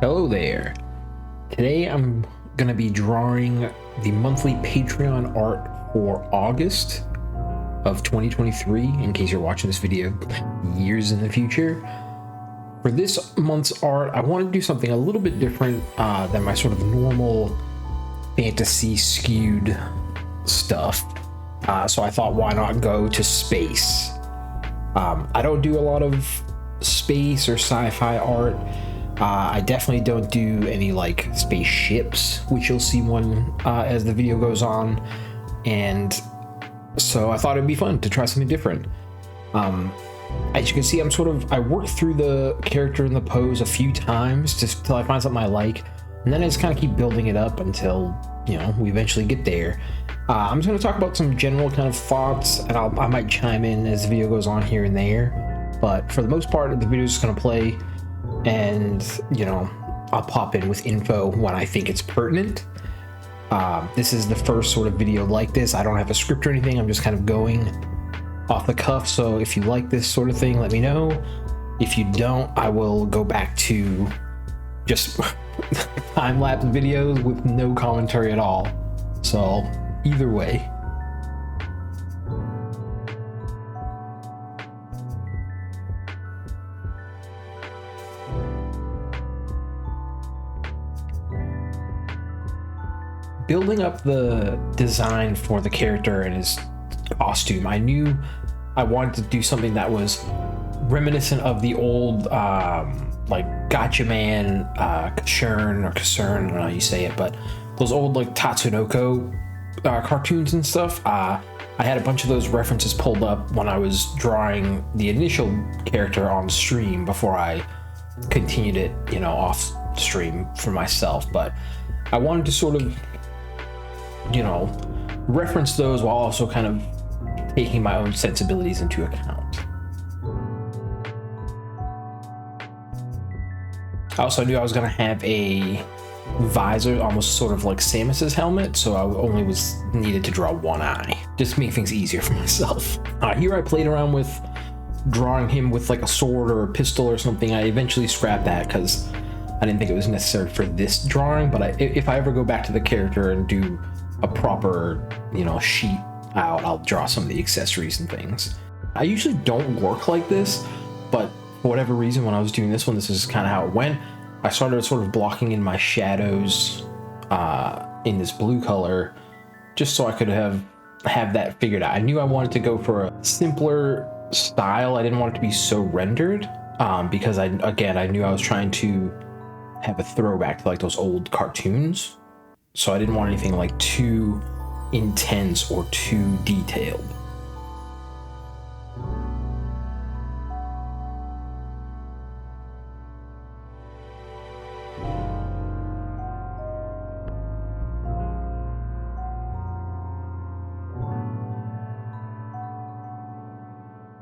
Hello there. Today I'm going to be drawing the monthly Patreon art for August of 2023, in case you're watching this video years in the future. For this month's art, I want to do something a little bit different than my sort of normal fantasy skewed stuff. So I thought, why not go to space? I don't do a lot of space or sci-fi art. I definitely don't do any like spaceships, which you'll see one as the video goes on, and so I thought it'd be fun to try something different. As you can see, I worked through the character and the pose a few times just till I find something I like, and then I just kind of keep building it up until, you know, we eventually get there. I'm just going to talk about some general kind of thoughts, and I might chime in as the video goes on here and there, but for the most part, the video is just going to play, and, you know, I'll pop in with info when I think it's pertinent. This is the first sort of video like this. I don't have a script or anything. I'm just kind of going off the cuff. So if you like this sort of thing, let me know. If you don't, I will go back to just time-lapse videos with no commentary at all. So either way. Building up the design for the character and his costume, I knew I wanted to do something that was reminiscent of the old like Gatchaman, Kasern, or Kasern, I don't know how you say it, but those old like Tatsunoko cartoons and stuff. I had a bunch of those references pulled up when I was drawing the initial character on stream before I continued it, you know, off stream for myself. But I wanted to sort of, you know, reference those while also kind of taking my own sensibilities into account. I also knew I was going to have a visor, almost sort of like Samus's helmet, so I only was needed to draw one eye, just to make things easier for myself. Here I played around with drawing him with like a sword or a pistol or something. I eventually scrapped that because I didn't think it was necessary for this drawing, but if I ever go back to the character and do a proper, you know, sheet out, I'll draw some of the accessories and things. I usually don't work like this, but for whatever reason, when I was doing this one, this is kind of how it went. I started sort of blocking in my shadows in this blue color, just so I could have that figured out. I knew I wanted to go for a simpler style. I didn't want it to be so rendered because I knew I was trying to have a throwback to like those old cartoons. So I didn't want anything like too intense or too detailed.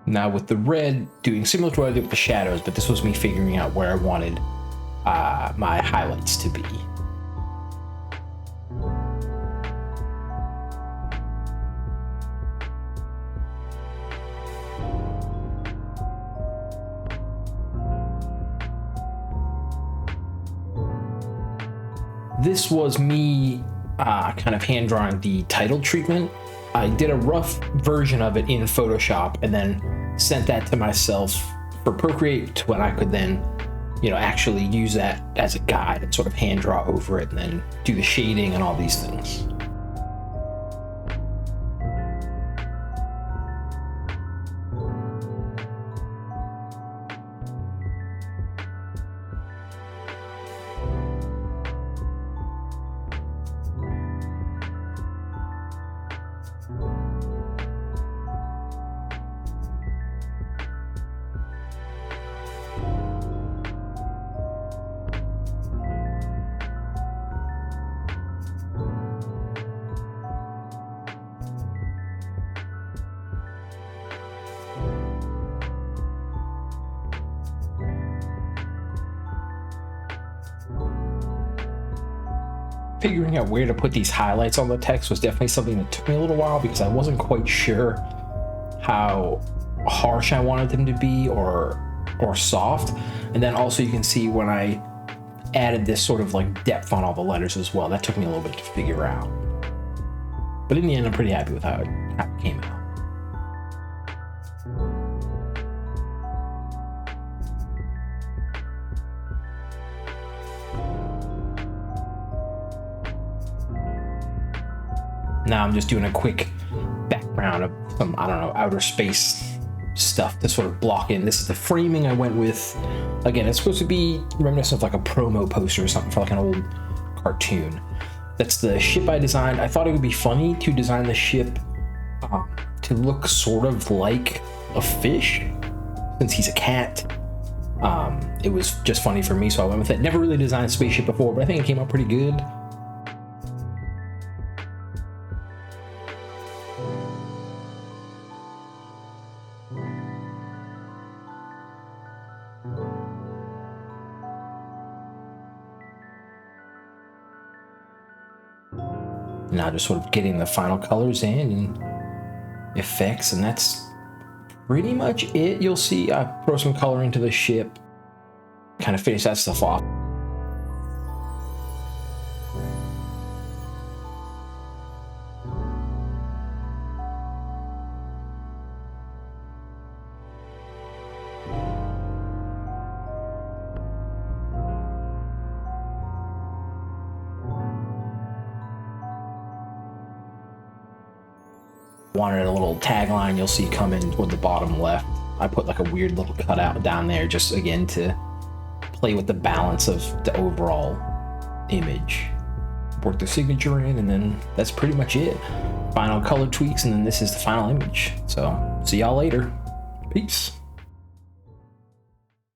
Now with the red, doing similar to what I did with the shadows, but this was me figuring out where I wanted my highlights to be. This was me kind of hand drawing the title treatment. I did a rough version of it in Photoshop and then sent that to myself for Procreate to when I could then, you know, actually use that as a guide and sort of hand draw over it and then do the shading and all these things. Figuring out where to put these highlights on the text was definitely something that took me a little while because I wasn't quite sure how harsh I wanted them to be or soft. And then also you can see when I added this sort of like depth on all the letters as well. That took me a little bit to figure out. But in the end, I'm pretty happy with how it came out. Now I'm just doing a quick background of some, I don't know, outer space stuff to sort of block in. This is the framing I went with. Again, it's supposed to be reminiscent of like a promo poster or something for like an old cartoon. That's the ship I designed. I thought it would be funny to design the ship to look sort of like a fish, since he's a cat. It was just funny for me, so I went with it. Never really designed a spaceship before, but I think it came out pretty good. Now just sort of getting the final colors in and effects, and that's pretty much it. You'll see I throw some color into the ship, kind of finish that stuff off. Wanted a little tagline you'll see coming toward the bottom left. I put like a weird little cutout down there just again to play with the balance of the overall image. Work the signature in, and then that's pretty much it. Final color tweaks, and then this is the final image. So see y'all later. Peace.